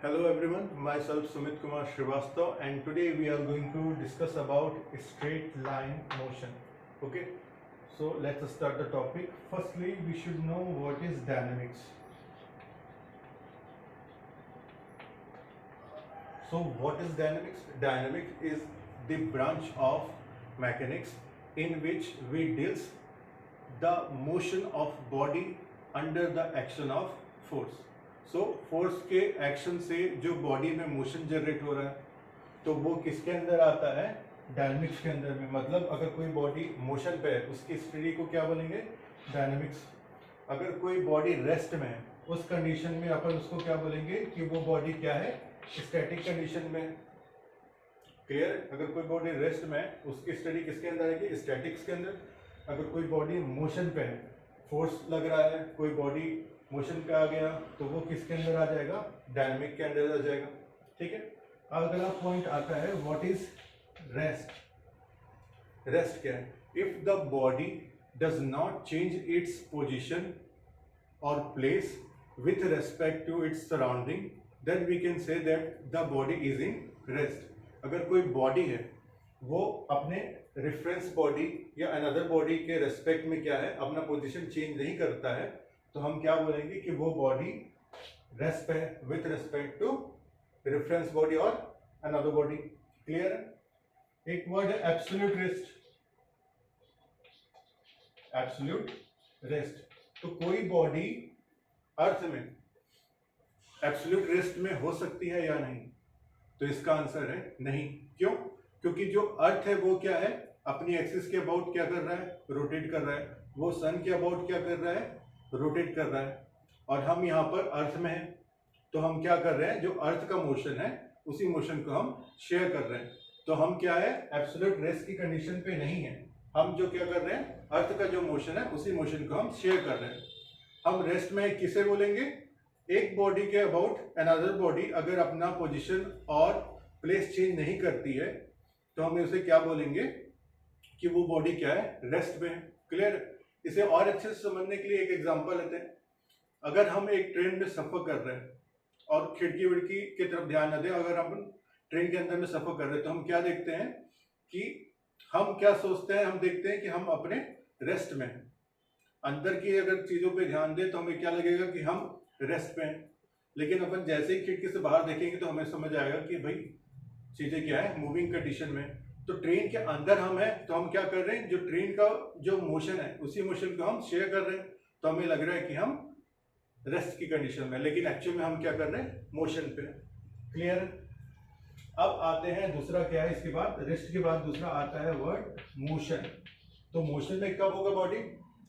Hello everyone, myself Sumit Kumar Srivastav and today we are going to discuss about straight line motion. Okay, so let's start the topic. Firstly, we should know what is dynamics. So what is dynamics? Dynamics is the branch of mechanics in which we deals the motion of body under the action of force. So force के action से जो body में motion generate हो रहा है तो वो किसके अंदर आता है? डायनेमिक्स के अंदर में। मतलब अगर कोई बॉडी मोशन पे है उसकी स्टडी को क्या बोलेंगे? डायनेमिक्स। अगर कोई बॉडी रेस्ट में है उस कंडीशन में अपन उसको क्या बोलेंगे कि वो बॉडी क्या है? स्टैटिक कंडीशन में। क्लियर? अगर कोई बॉडी रेस्ट में है उसकी स्टडी किसके अंदर आएगी? स्टैटिक्स के अंदर। अगर कोई बॉडी मोशन पे है, फोर्स लग रहा है, कोई बॉडी मोशन पे आ गया तो वो किसके अंदर आ जाएगा? डायनेमिक के अंदर आ जाएगा। ठीक है, अगला पॉइंट आता है व्हाट इज रेस्ट। रेस्ट क्या है? If the body does not change its position और place with respect to its surrounding then we can say that the body is in rest. अगर कोई बॉडी है वो अपने रेफरेंस बॉडी या another body के रेस्पेक्ट में क्या है? अपना पोजीशन चेंज नहीं करता है तो हम क्या बोलेंगे कि वो बॉडी रेस्ट है with respect to reference body और अनदर बॉडी। क्लियर है? एक वर्ड है एब्सोल्यूट रेस्ट। Absolute rest. तो कोई बॉडी अर्थ में एब्सोल्यूट रेस्ट में हो सकती है या नहीं? तो इसका आंसर है नहीं। क्यों? क्योंकि जो अर्थ है वो क्या है? अपनी एक्सिस के अबाउट क्या कर रहा है? रोटेट कर रहा है। वो सन के अबाउट क्या कर रहा है? रोटेट कर रहा है। और हम यहाँ पर अर्थ में हैं तो हम क्या कर रहे हैं? जो अर्थ का मोशन है उसी मोशन को हम शेयर कर रहे हैं। तो हम क्या है? एब्सोल्यूट रेस्ट की कंडीशन पे नहीं है। हम जो क्या कर रहे हैं? अर्थ का जो मोशन है उसी मोशन को हम शेयर कर रहे हैं। हम रेस्ट में किसे बोलेंगे? एक बॉडी के अबाउट अनदर बॉडी अगर अपना पोजिशन और प्लेस चेंज नहीं करती है तो हम उसे क्या बोलेंगे कि वो बॉडी क्या है? रेस्ट में है। क्लियर? इसे और अच्छे से समझने के लिए एक एग्जांपल लेते हैं। अगर हम एक ट्रेन में सफर कर रहे हैं और खिड़की विड़की की तरफ ध्यान न दें, अगर हम ट्रेन के अंदर में सफर कर रहे हैं तो हम क्या देखते हैं कि हम क्या सोचते हैं? हम देखते हैं कि हम अपने रेस्ट में हैं। अंदर की अगर चीजों पे ध्यान दें तो हमें क्या लगेगा कि हम रेस्ट पे हैं। लेकिन अपन जैसे ही खिड़की से बाहर देखेंगे तो हमें समझ आएगा कि भाई चीजें क्या है? मूविंग कंडीशन में। तो ट्रेन के अंदर हम हैं तो हम क्या कर रहे हैं? जो ट्रेन का जो मोशन है उसी मोशन को हम शेयर कर रहे हैं। तो हमें लग रहा है कि हम रेस्ट की कंडीशन में, लेकिन एक्चुअल में हम क्या कर रहे हैं? मोशन पे। क्लियर? अब आते हैं दूसरा क्या है इसके बाद? रेस्ट के बाद दूसरा आता है वर्ड मोशन। तो मोशन में कब होगा body?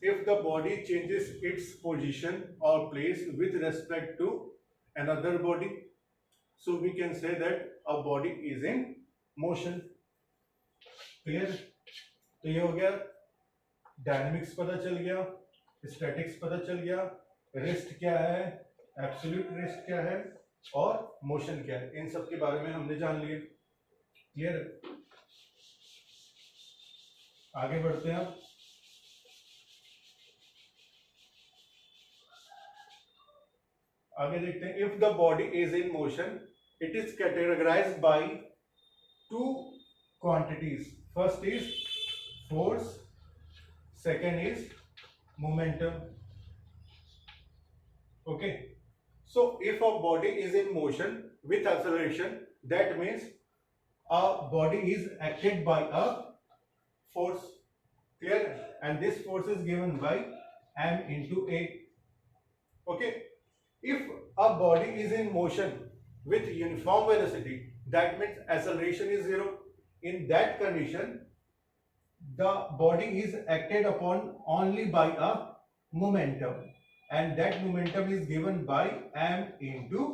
If the body changes its position और place with respect to another body so we can say that a body is in motion. Clear? तो ये हो गया डायनेमिक्स पता चल गया, स्टैटिक्स पता चल गया, रेस्ट क्या है, एब्सोल्यूट रेस्ट क्या है और मोशन क्या है। इन सब के बारे में हमने जान लिए। क्लियर? आगे बढ़ते हैं। आगे देखते हैं। If the body is in motion it is categorised by two quantities. First is force, second is momentum. Okay, so if a body is in motion with acceleration, that means a body is acted by a force. Clear? And this force is given by m into a. Okay, if a body is in motion with uniform velocity, that means acceleration is 0. In that condition the body is acted upon only by a momentum and that momentum is given by m into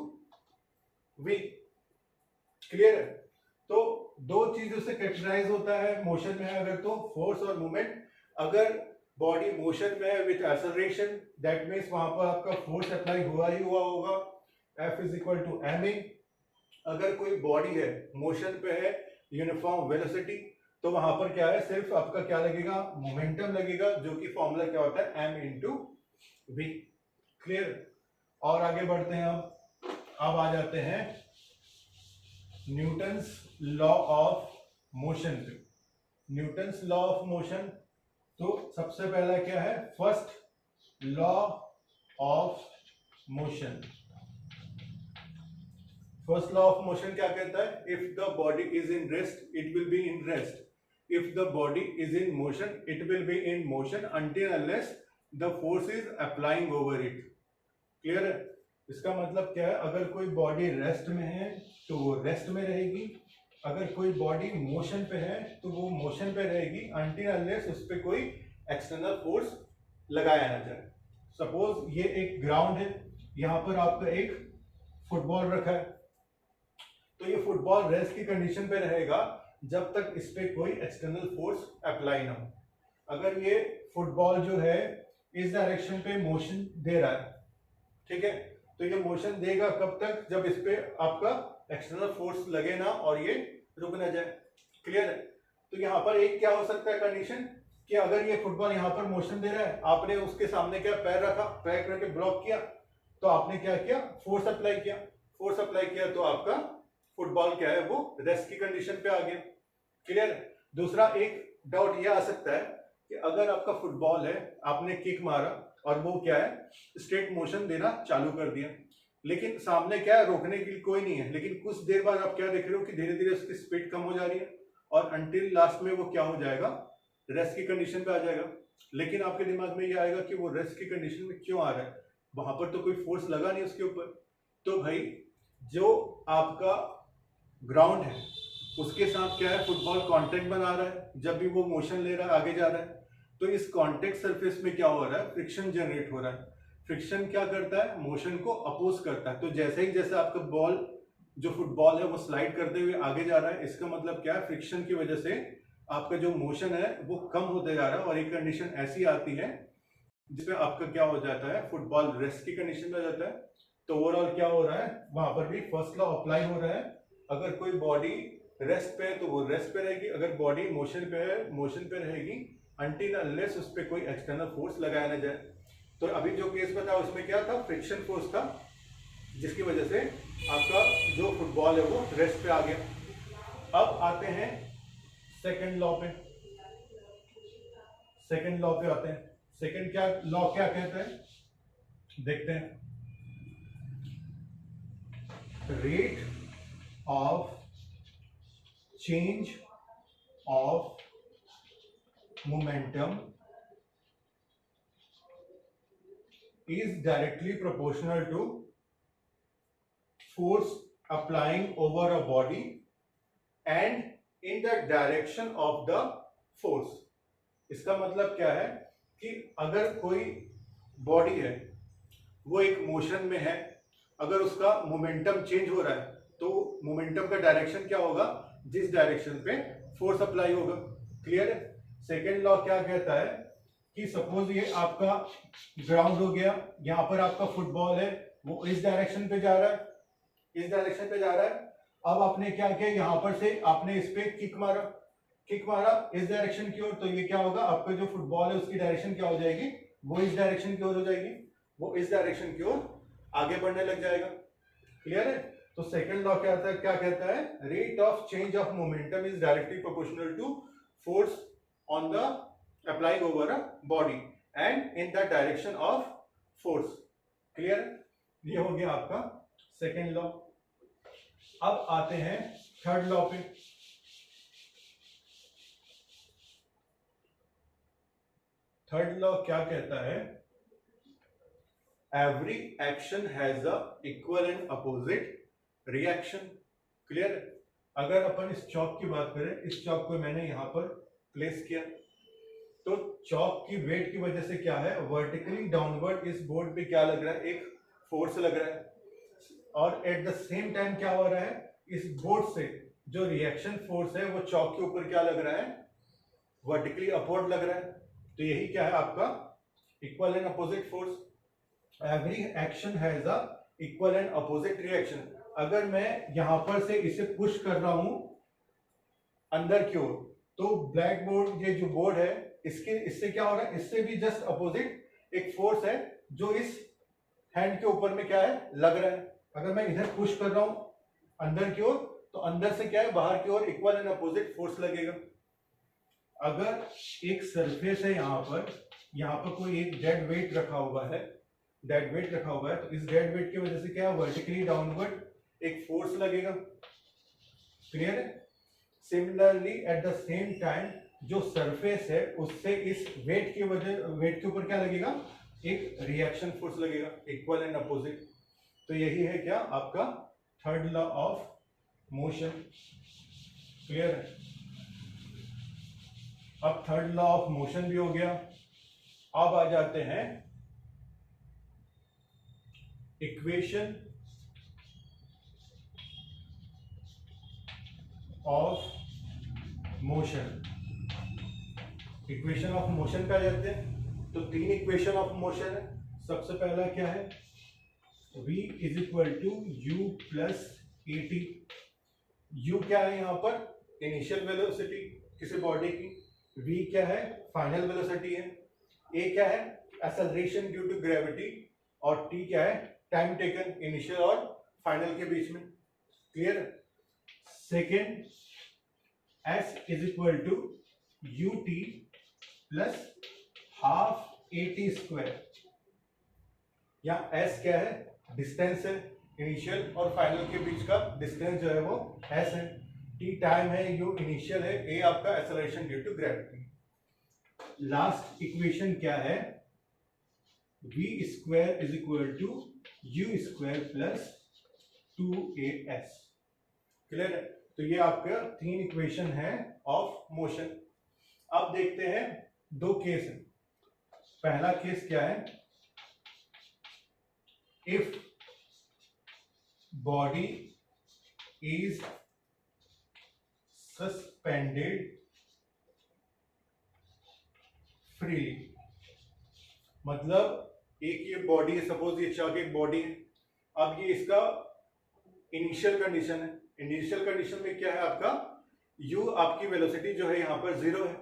v. Clear है? तो दो चीजों से characterise होता है motion में अगर तो फोर्स और मूवमेंट। अगर बॉडी मोशन में है विथ एक्सेलरेशन दैट मीन्स वहां पर आपका फोर्स अप्लाई हुआ ही हुआ होगा, F is equal to ma। अगर कोई बॉडी है मोशन पे है यूनिफॉर्म वेलोसिटी तो वहां पर क्या है? सिर्फ आपका क्या लगेगा? मोमेंटम लगेगा, जो कि फॉर्मूला क्या होता है? m into v। क्लियर? और आगे बढ़ते हैं हम। अब आ जाते हैं न्यूटन्स लॉ ऑफ मोशन पे। न्यूटन्स लॉ ऑफ मोशन, तो सबसे पहला क्या है, first law of motion. First law of motion क्या कहता है, if the body is in rest it will be in rest, if the body is in motion it will be in motion until unless the force is applying over it. Clear है? इसका मतलब क्या है, अगर कोई body rest में है तो वो रेस्ट में रहेगी, अगर कोई बॉडी मोशन पे है तो वो मोशन पे रहेगी अनटिल अनलेस उस पर कोई एक्सटर्नल फोर्स लगाया ना जाए। सपोज ये एक ग्राउंड है, यहाँ पर आपका एक फुटबॉल रखा है, तो ये फुटबॉल रेस्ट की कंडीशन पे रहेगा जब तक इस पे कोई एक्सटर्नल फोर्स अप्लाई ना हो। अगर ये फुटबॉल जो है इस डायरेक्शन पे मोशन दे रहा है, ठीक है, तो ये मोशन देगा कब तक, जब इस पे आपका एक्सटर्नल फोर्स लगे ना और ये रुक ना जाए। क्लियर है? तो यहाँ पर एक क्या हो सकता है कंडीशन, कि अगर ये फुटबॉल यहाँ पर मोशन दे रहा है, आपने उसके सामने क्या पैर रखा, पैर करके ब्लॉक किया, तो आपने क्या किया, फोर्स अप्लाई किया, फोर्स अप्लाई किया तो आपका फुटबॉल क्या है, वो रेस्ट की कंडीशन पे आ गया। क्लियर? दूसरा एक डाउट ये आ सकता है कि अगर आपका फुटबॉल है, आपने किक मारा और वो क्या है, स्ट्रेट मोशन देना चालू कर दिया, लेकिन सामने क्या है, रोकने के लिए कोई नहीं है, लेकिन कुछ देर बाद आप क्या देख रहे हो कि धीरे धीरे उसकी स्पीड कम हो जा रही है और अंटिल लास्ट में वो क्या हो जाएगा, रेस्ट की कंडीशन पे आ जाएगा। लेकिन आपके दिमाग में ये आएगा कि वो रेस्ट की कंडीशन में क्यों आ रहा है, वहां पर तो कोई फोर्स लगा नहीं उसके ऊपर। तो भाई जो आपका ग्राउंड है उसके साथ क्या है, फुटबॉल कांटेक्ट बना रहा है, जब भी वो मोशन ले रहा है आगे जा रहा है, तो इस कांटेक्ट सरफेस में क्या हो रहा है, फ्रिक्शन जनरेट हो रहा है। फ्रिक्शन क्या करता है, मोशन को अपोज करता है। तो जैसे आपका बॉल जो फुटबॉल है वो स्लाइड करते हुए आगे जा रहा है, इसका मतलब क्या है, फ्रिक्शन की वजह से आपका जो मोशन है वो कम होते जा रहा है, और एक कंडीशन ऐसी आती है जिसमें आपका क्या हो जाता है, फुटबॉल रेस्ट की कंडीशन में जाता है। तो ओवरऑल क्या हो रहा है, वहां पर भी फर्स्ट लॉ अप्लाई हो रहा है। अगर कोई बॉडी रेस्ट पे है तो वो रेस्ट पे रहेगी, अगर बॉडी मोशन पे है मोशन पे रहेगी अनटिल अनलेस उस पर कोई एक्सटर्नल फोर्स लगाया ना जाए। तो अभी जो केस बताया उसमें क्या था, फ्रिक्शन फोर्स था, जिसकी वजह से आपका जो फुटबॉल है वो रेस्ट पे आ गया। अब आते हैं सेकंड लॉ पे। सेकंड लॉ पे आते हैं। सेकंड क्या लॉ क्या कहता है, देखते हैं। Rate of change of momentum is directly proportional to force applying over a body and in the direction of the force। इसका मतलब क्या है कि अगर कोई बॉडी है वो एक मोशन में है, अगर उसका मोमेंटम चेंज हो रहा है तो मोमेंटम का डायरेक्शन क्या होगा, जिस डायरेक्शन पे फोर्स अप्लाई होगा। क्लियर है? सेकेंड लॉ क्या कहता है कि सपोज ये आपका ग्राउंड हो गया, यहाँ पर आपका फुटबॉल है, वो इस डायरेक्शन पे जा रहा है, इस डायरेक्शन पे जा रहा है। अब आपने क्या किया, यहाँ पर से आपने इस पे किक मारा, किक मारा इस डायरेक्शन की ओर, तो ये क्या होगा, आपका जो फुटबॉल है उसकी डायरेक्शन क्या हो जाएगी, वो इस डायरेक्शन की ओर हो जाएगी, वो इस डायरेक्शन की ओर आगे बढ़ने लग जाएगा। क्लियर है? तो सेकंड लॉ क्या कहता है, rate of change of momentum is directly proportional to force on the applying over a body and in the direction of force। Clear? ये हो गया आपका सेकेंड लॉ। अब आते हैं थर्ड लॉ पे। थर्ड लॉ क्या कहता है, every action has a equal and opposite reaction. Clear? अगर अपन इस चौक की बात करें, इस चौक को मैंने यहां पर प्लेस किया, तो चौक की वेट की वजह से क्या है, वर्टिकली डाउनवर्ड इस बोर्ड पे क्या लग रहा है, एक फोर्स लग रहा है, और एट द सेम टाइम क्या हो रहा है, इस बोर्ड से जो रिएक्शन फोर्स है वो चौक के ऊपर क्या लग रहा है, वर्टिकली अपवर्ड लग रहा है। तो यही क्या है आपका equal and opposite force. Every action has a equal and opposite reaction. अगर मैं यहां पर से इसे पुश कर रहा हूं अंदर की ओर, तो ब्लैक बोर्ड, ये जो बोर्ड है इससे क्या हो रहा है, इससे भी जस्ट अपोजिट एक फोर्स है जो इस हैंड के ऊपर में क्या है, लग रहा है। अगर मैं इधर पुश कर रहा हूं अंदर की ओर, तो अंदर से क्या है, बाहर की or equal and opposite force लगेगा। अगर एक सरफेस है यहाँ पर कोई एक डेड वेट रखा हुआ है, तो इस डेड वेट की वजह से क्या है, वर्टिकली डाउनवर्ड एक फोर्स लगेगा। क्लियर है? Similarly at the same time जो सरफेस है उससे इस वेट के ऊपर क्या लगेगा, एक रिएक्शन फोर्स लगेगा, इक्वल एंड अपोजिट। तो यही है क्या आपका third law of motion. Clear है? अब थर्ड लॉ ऑफ मोशन भी हो गया। अब आ जाते हैं equation of motion. Equation of motion क्या कहते हैं? तो तीन इक्वेशन ऑफ मोशन है। सबसे पहला क्या है, v is equal to U plus A T. U क्या है यहाँ पर, इनिशियल वेलोसिटी किसी बॉडी की, v क्या है, फाइनल वेलोसिटी है, a क्या है, एक्सेलरेशन ड्यू टू ग्रेविटी, और t क्या है, टाइम टेकन इनिशियल और फाइनल के बीच में। Clear? Second, s is equal to U T plus half A T square. या s क्या है, डिस्टेंस है, इनिशियल और फाइनल के बीच का डिस्टेंस जो है वो s है, t टाइम है, u इनिशियल है, a आपका acceleration due to gravity. Last equation क्या है, v square is equal to u square plus 2as। Clear है? तो ये आपका तीन इक्वेशन है ऑफ मोशन। अब देखते हैं दो केस है। पहला केस क्या है, if body is suspended freely, मतलब एक ये बॉडी है, सपोज ये चाक एक बॉडी है। अब ये इसका इनिशियल कंडीशन है। इनिशियल कंडीशन में क्या है आपका, u आपकी वेलोसिटी जो है यहाँ पर 0 है।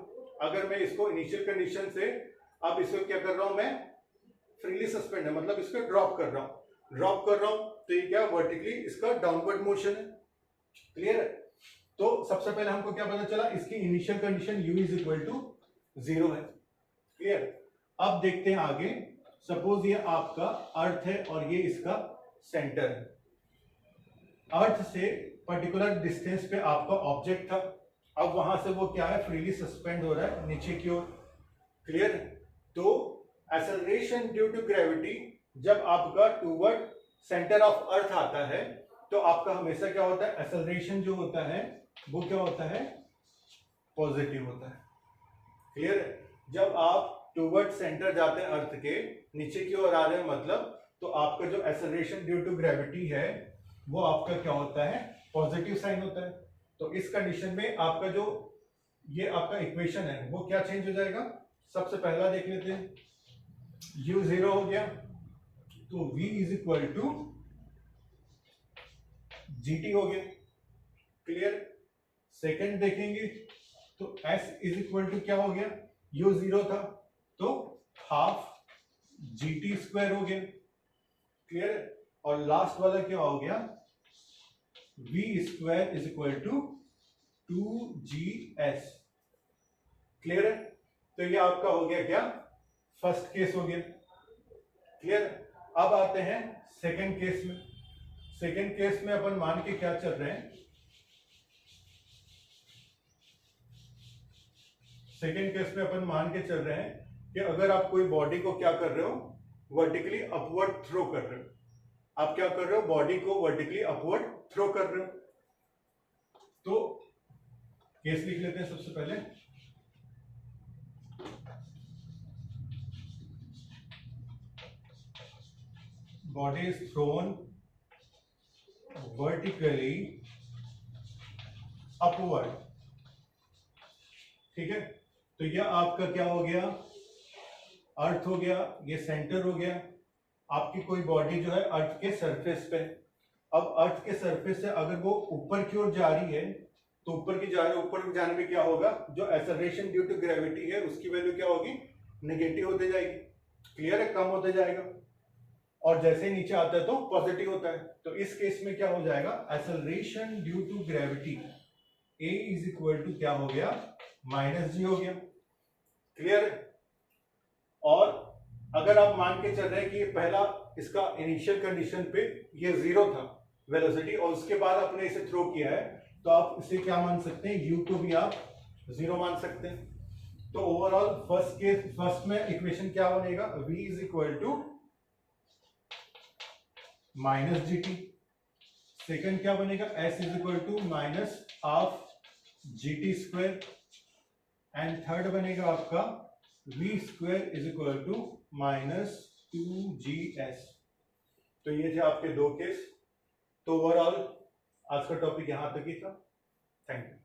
अगर मैं इसको इनिशियल कंडीशन से अब इसको क्या कर रहा हूं, मैं फ्रीली सस्पेंड है, मतलब इसको ड्रॉप कर रहा हूं, तो ये क्या वर्टिकली इसका डाउनवर्ड मोशन है। क्लियर है? तो सबसे पहले हमको क्या पता चला, इसकी initial condition u is equal to 0 है। क्लियर? अब देखते हैं आगे। सपोज ये आपका अर्थ है और ये इसका सेंटर है। अर्थ से पर्टिकुलर डिस्टेंस पे आपका ऑब्जेक्ट था, अब वहां से वो क्या है, फ्रीली सस्पेंड हो रहा है नीचे की ओर। क्लियर? तो एक्सेलरेशन ड्यू टू ग्रेविटी जब आपका टूवर्ड सेंटर ऑफ अर्थ आता है, तो आपका हमेशा क्या होता है, एक्सेलरेशन जो होता है वो क्या होता है, पॉजिटिव होता है। क्लियर है? जब आप टूवर्ड सेंटर जाते हैं अर्थ के, नीचे की ओर आ रहे हैं मतलब, तो आपका जो एक्सेलरेशन ड्यू टू ग्रेविटी है वो आपका क्या होता है, पॉजिटिव साइन होता है। तो इस कंडीशन में आपका जो ये आपका इक्वेशन है वो क्या चेंज हो जाएगा। सबसे पहला देख लेते हैं, u 0 हो गया तो v is equal to gt हो गया। क्लियर? सेकंड देखेंगे तो s इज इक्वल टू क्या हो गया, u 0 था तो हाफ gt स्क्वायर हो गया। क्लियर? और लास्ट वाला क्या हो गया, v square is equal to 2gs। Clear है? तो ये आपका हो गया क्या, फर्स्ट केस हो गया। क्लियर? अब आते हैं सेकंड केस में। सेकंड केस में अपन मान के क्या चल रहे हैं, सेकंड केस में अपन मान के चल रहे हैं कि अगर आप कोई बॉडी को क्या कर रहे हो, वर्टिकली अपवर्ड थ्रो कर रहे हो। आप क्या कर रहे हो, बॉडी को वर्टिकली अपवर्ड थ्रो कर रहे हो। तो केस लिख लेते हैं सबसे पहले। Body is thrown vertically upward. ठीक है? तो यह आपका क्या हो गया, अर्थ हो गया, ये सेंटर हो गया। आपकी कोई बॉडी जो है अर्थ के सरफेस पे, अब अर्थ के सरफेस से अगर वो ऊपर की ओर जा रही है तो ऊपर जाने में क्या होगा, जो एक्सेलरेशन ड्यू टू ग्रेविटी है उसकी वैल्यू क्या होगी, नेगेटिव होते जाएगी। क्लियर है? कम होते जाएगा। और जैसे ही नीचे आता है तो पॉजिटिव होता है। तो इस केस में क्या हो जाएगा, acceleration due to gravity a is equal to क्या हो गया, -g हो गया। क्लियर है? और अगर आप मान के चल रहे हैं कि ये पहला इसका इनिशियल कंडीशन पे ये 0 था वेलोसिटी, और उसके बाद आपने इसे थ्रो किया है, तो आप इसे क्या मान सकते हैं, u को भी आप 0 मान सकते हैं। तो ओवरऑल फर्स्ट में इक्वेशन क्या बनेगा, v is equal to -gt। Second क्या बनेगा, s is equal to -half gt²। And third बनेगा आपका v² is equal to -2gs। तो ये थे आपके दो केस। तो ओवरऑल आज का टॉपिक यहां तक ही था। Thank you.